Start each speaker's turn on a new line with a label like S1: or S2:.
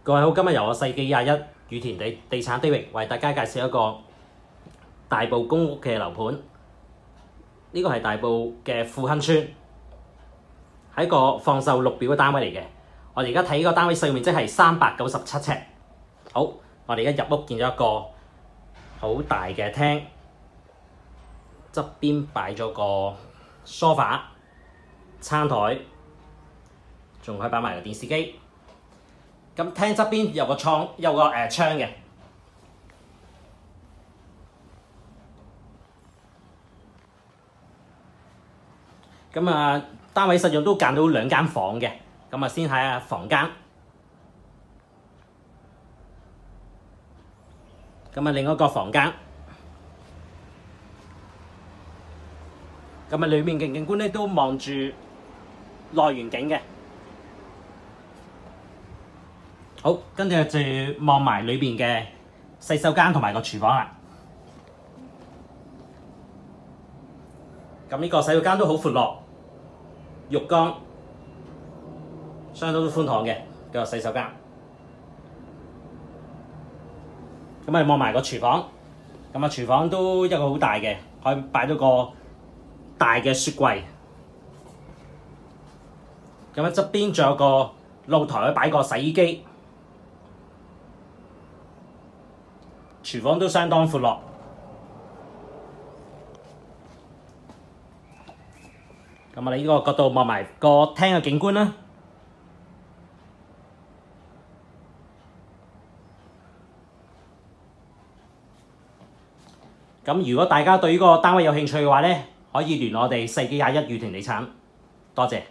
S1: 各位好，今日由我世紀21宇田地產 David 為大家介紹一個大埔公屋嘅樓盤。呢個係大埔嘅富亨村，係一個放售綠表嘅單位嚟嘅。我哋而家睇呢個單位使用面積係397尺。好，我哋一入屋見咗一個好大嘅廳，側邊擺咗個梳化、餐台，仲可以擺埋個電視機。咁廳側邊有個窗嘅。咁單位實用都間到2間房嘅。咁先睇下房間。咁另一個房間。咁裏面嘅景觀咧都望住內園景嘅。好，跟住就望埋裏邊嘅洗手間同埋個廚房啦。咁呢個洗手間都好闊落，浴缸相當寬敞嘅個洗手間。咁望埋個廚房，咁廚房都一個好大嘅，可以擺到個大嘅雪櫃。咁側邊仲有個露台可以擺個洗衣機。廚房都相當闊落。咁我哋呢個角度望埋個廳嘅景觀啦。咁如果大家對呢個單位有興趣嘅話咧，可以聯絡我哋世紀21宇田地產。多謝。